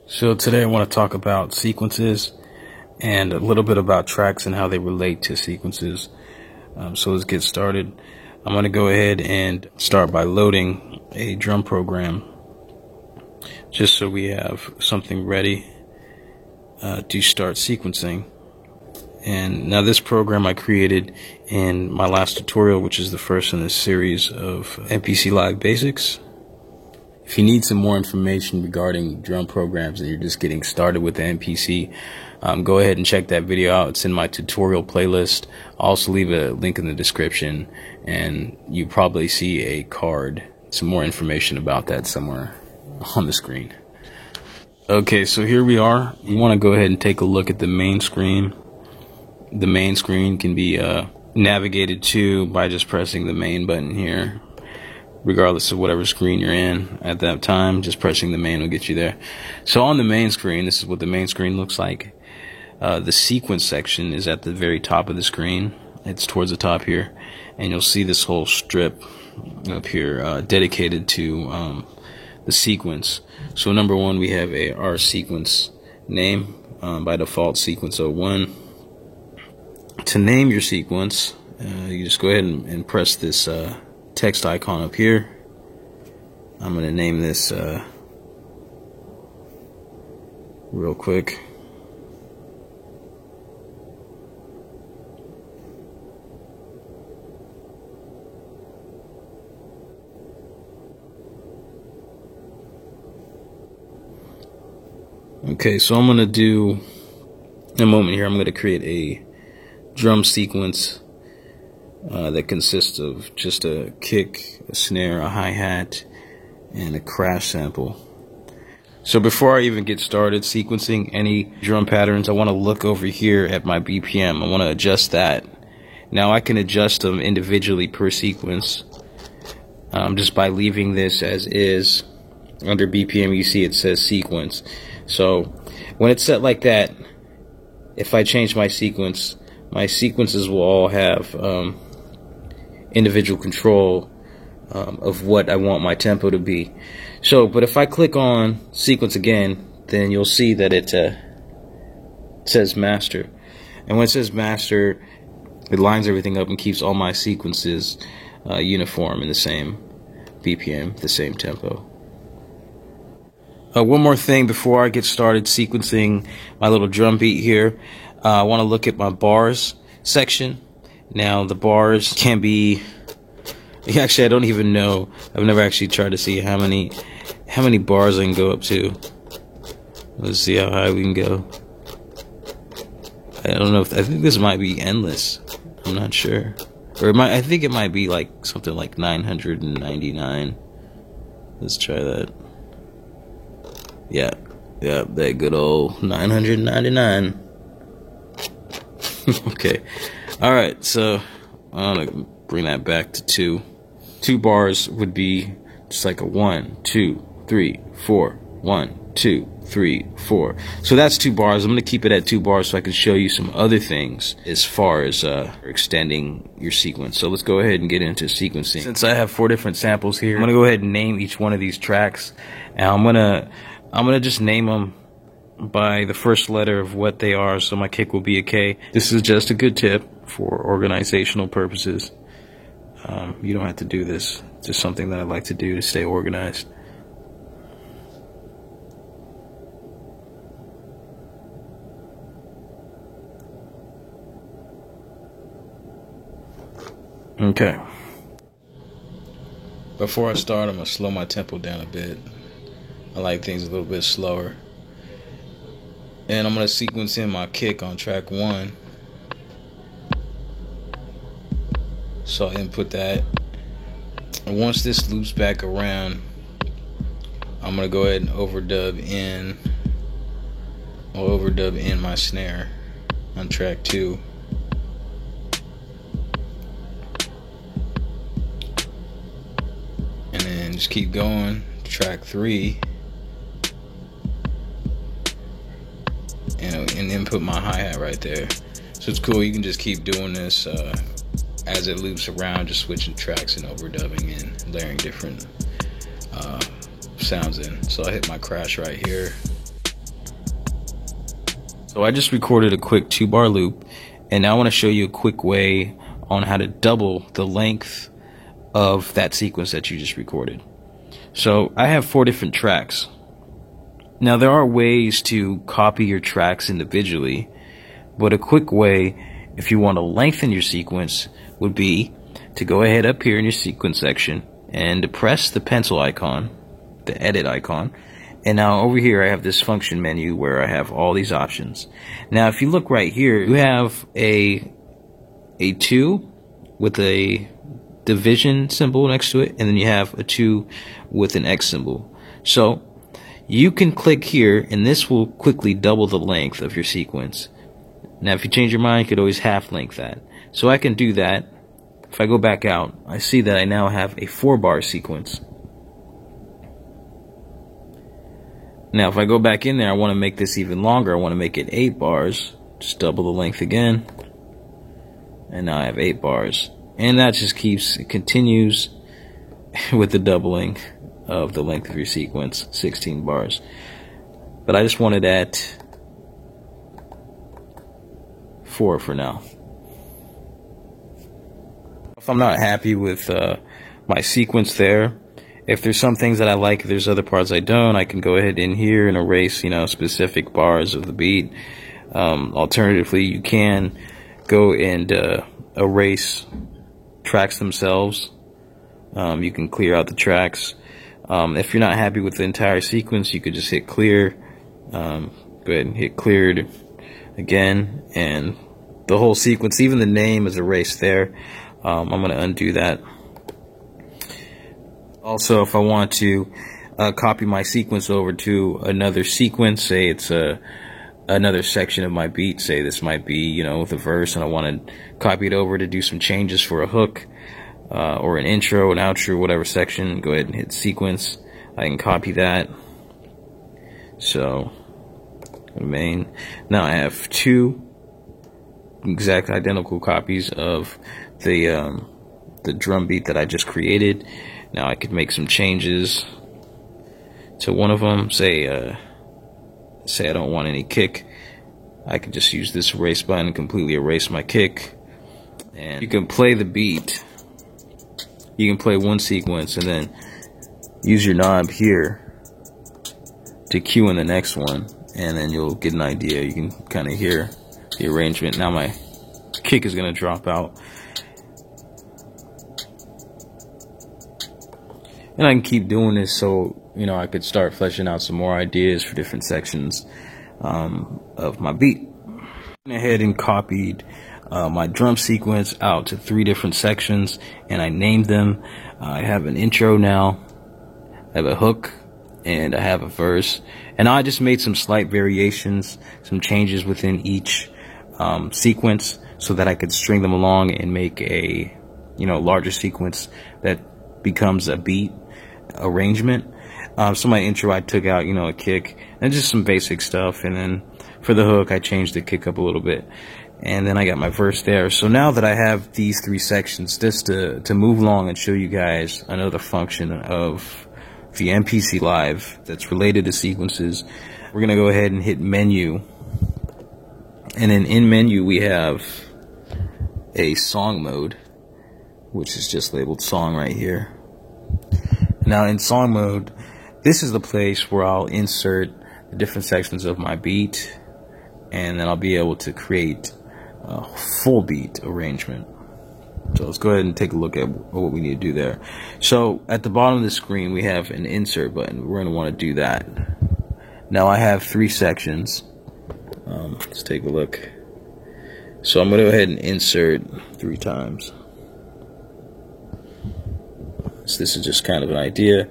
So today I want to talk about sequences and a little bit about tracks and how they relate to sequences. So let's get started. I'm going to go ahead and start by loading a drum program just so we have something ready to start sequencing. And now this program I created in my last tutorial, which is the first in this series of MPC Live Basics. If you need some more information regarding drum programs and you're just getting started with the MPC, go ahead and check that video out. It's in my tutorial playlist. I'll also leave a link in the description, and you probably see a card, some more information about that somewhere on the screen. Okay, so here we are. You want to go ahead and take a look at the main screen. The main screen can be navigated to by just pressing the main button here. Regardless of whatever screen you're in at that time, just pressing the main will get you there. So on the main screen, this is what the main screen looks like. The sequence section is at the very top of the screen. It's towards the top here, and you'll see this whole strip up here dedicated to the sequence. So number one, we have our sequence name, by default sequence 01. To name your sequence, you just go ahead and press this text icon up here. I'm going to name this real quick. Okay, so I'm going to do, in a moment here, I'm going to create a drum sequence that consists of just a kick, a snare, a hi-hat, and a crash sample. So before I even get started sequencing any drum patterns, I want to look over here at my BPM. I want to adjust that. Now I can adjust them individually per sequence just by leaving this as is. Under BPM you see it says sequence. So when it's set like that, if I change my sequences will all have individual control of what I want my tempo to be. So, but if I click on sequence again, then you'll see that it says master. And when it says master, it lines everything up and keeps all my sequences uniform in the same BPM, the same tempo. One more thing before I get started sequencing my little drum beat here. I want to look at my bars section. Now the bars can be, actually I don't even know, I've never actually tried to see how many bars I can go up to. Let's see how high we can go. I don't know, I think this might be endless. I'm not sure. Or I think it might be like something like 999. Let's try that. Yeah, that good old 999. Okay, alright, so I'm gonna bring that back to 2. 2 bars would be just like a 1, 2, 3, 4, 1, 2, 3, 4. So that's 2 bars. I'm gonna keep it at 2 bars so I can show you some other things as far as extending your sequence. So let's go ahead and get into sequencing. Since I have 4 different samples here, I'm gonna go ahead and name each one of these tracks, and I'm gonna just name them by the first letter of what they are. So my kick will be a K. This is just a good tip for organizational purposes. You don't have to do this. It's just something that I like to do to stay organized. Okay. Before I start, I'm going to slow my tempo down a bit. I like things a little bit slower. And I'm going to sequence in my kick on track 1. So I'll input that. And once this loops back around, I'm going to go ahead and overdub in my snare on track 2. And then just keep going to track 3. And input my hi-hat right there. So it's cool, you can just keep doing this as it loops around, just switching tracks and overdubbing and layering different sounds in. So I hit my crash right here. So I just recorded a quick 2-bar loop, and now I want to show you a quick way on how to double the length of that sequence that you just recorded. So I have 4 different tracks. Now there are ways to copy your tracks individually, but a quick way, if you want to lengthen your sequence, would be to go ahead up here in your sequence section and press the pencil icon, the edit icon. And now over here I have this function menu where I have all these options. Now if you look right here, you have a 2 with a division symbol next to it, and then you have a 2 with an X symbol. So you can click here and this will quickly double the length of your sequence. Now if you change your mind, you could always half length that. So I can do that. If I go back out, I see that I now have a 4-bar sequence. Now if I go back in there, I want to make this even longer. I want to make it 8 bars. Just double the length again. And now I have 8 bars. And that just it continues with the doubling of the length of your sequence, 16 bars. But I just wanted at 4 for now. If I'm not happy with my sequence there, if there's some things that I like, if there's other parts I don't, I can go ahead in here and erase, specific bars of the beat. Alternatively, you can go and erase tracks themselves. You can clear out the tracks. If you're not happy with the entire sequence, you could just hit clear. Go ahead and hit cleared again, and the whole sequence, even the name, is erased there. I'm going to undo that. Also, if I want to copy my sequence over to another sequence, say it's another section of my beat, say this might be, with a verse, and I want to copy it over to do some changes for a hook, or an intro, an outro, whatever section, go ahead and hit sequence. I can copy that. So, main. Now I have 2 exact identical copies of the drum beat that I just created. Now I could make some changes to one of them. Say I don't want any kick. I could just use this erase button and completely erase my kick. And you can play the beat. You can play one sequence and then use your knob here to cue in the next one, and then you'll get an idea. You can kind of hear the arrangement. Now my kick is going to drop out. And I can keep doing this so, I could start fleshing out some more ideas for different sections of my beat. I went ahead and copied my drum sequence out to 3 different sections, and I named them. I have an intro now, I have a hook, and I have a verse. And I just made some slight variations, some changes within each sequence so that I could string them along and make a, larger sequence that becomes a beat arrangement. So my intro, I took out, a kick and just some basic stuff. And then for the hook, I changed the kick up a little bit. And then I got my verse there. So now that I have these 3 sections, just to move along and show you guys another function of the MPC Live that's related to sequences, we're going to go ahead and hit menu. And then in menu, we have a song mode, which is just labeled song right here. Now in song mode, this is the place where I'll insert the different sections of my beat, and then I'll be able to create a full beat arrangement. So let's go ahead and take a look at what we need to do there. So at the bottom of the screen, we have an insert button. We're going to want to do that. Now I have 3 sections. Let's take a look. So I'm going to go ahead and insert 3 times. So this is just kind of an idea.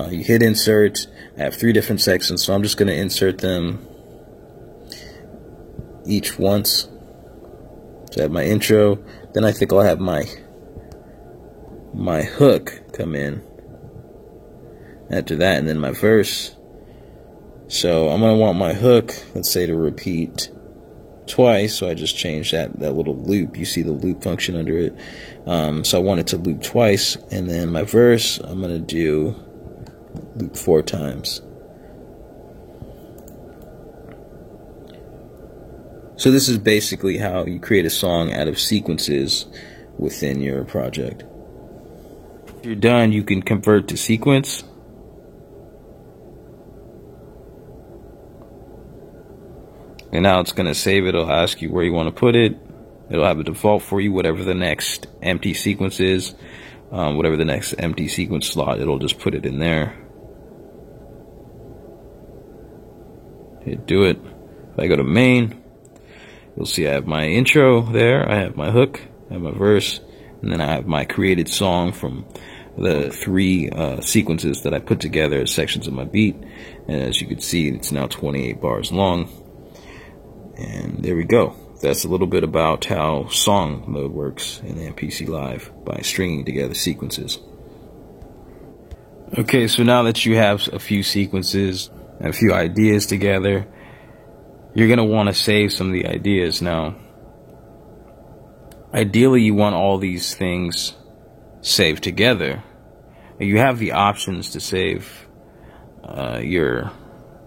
You hit insert. I have 3 different sections, so I'm just going to insert them each once. So I have my intro, then I think I'll have my hook come in after that, and then my verse. So I'm going to want my hook, let's say, to repeat twice, so I just changed that little loop. You see the loop function under it. So I want it to loop twice, and then my verse, I'm going to do loop 4 times. So this is basically how you create a song out of sequences within your project. If you're done, you can convert to sequence. And now it's going to save it. It'll ask you where you want to put it. It'll have a default for you, whatever the next empty sequence is. Whatever the next empty sequence slot, it'll just put it in there. Hit do it. If I go to main, you'll see I have my intro there. I have my hook, I have my verse, and then I have my created song from the 3 sequences that I put together as sections of my beat. And as you can see, it's now 28 bars long. And there we go. That's a little bit about how song mode works in MPC Live by stringing together sequences. Okay, so now that you have a few sequences, a few ideas together, you're going to want to save some of the ideas. Now, ideally you want all these things saved together. You have the options to save your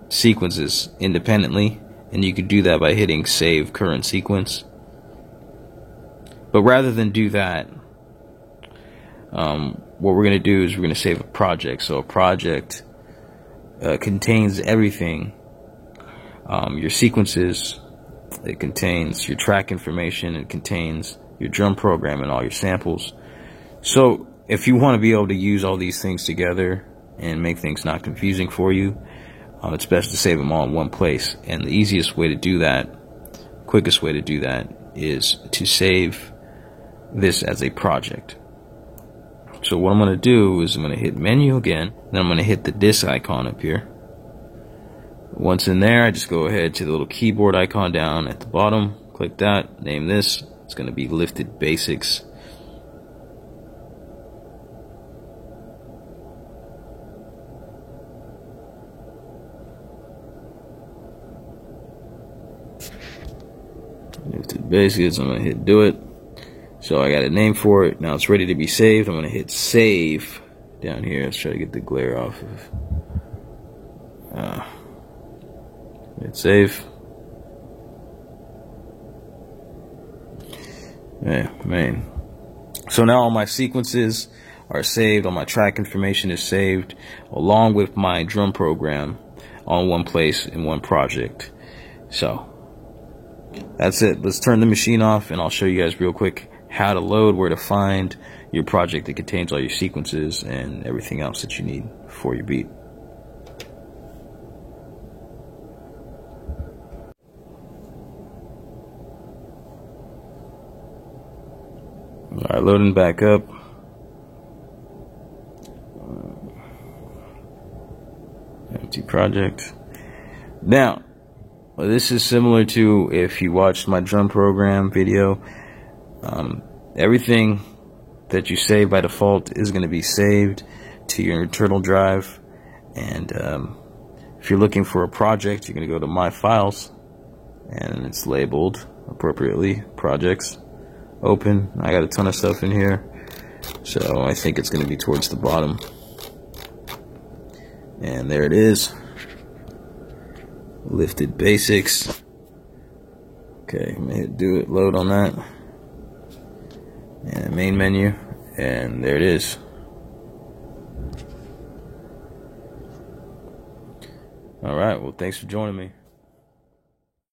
sequences independently, and you can do that by hitting save current sequence. But rather than do that, what we're going to do is we're going to save a project. So a project contains everything. Your sequences, it contains your track information, it contains your drum program and all your samples. So if you want to be able to use all these things together and make things not confusing for you, it's best to save them all in one place. And the easiest way to do that, quickest way to do that, is to save this as a project. So what I'm going to do is I'm going to hit menu again, then I'm going to hit the disk icon up here. Once in there, I just go ahead to the little keyboard icon down at the bottom, click that, name this. It's going to be Lifted Basics. Lifted Basics, I'm going to hit do it. So I got a name for it. Now it's ready to be saved. I'm going to hit save down here. Let's try to get the glare off of. Hit save. Yeah, man. So now all my sequences are saved. All my track information is saved, along with my drum program, all in one place in one project. So that's it. Let's turn the machine off, and I'll show you guys real quick how to load, where to find your project that contains all your sequences and everything else that you need for your beat. Alright, loading back up. Empty project. Now, this is similar to if you watched my drum program video. Everything that you save by default is going to be saved to your internal drive. And if you're looking for a project, you're going to go to My Files, and it's labeled appropriately, Projects. Open. I got a ton of stuff in here, so I think it's going to be towards the bottom. And there it is. Lifted Basics. Okay, I'm going to hit do it, load on that. And main menu, and there it is. Alright, well, thanks for joining me.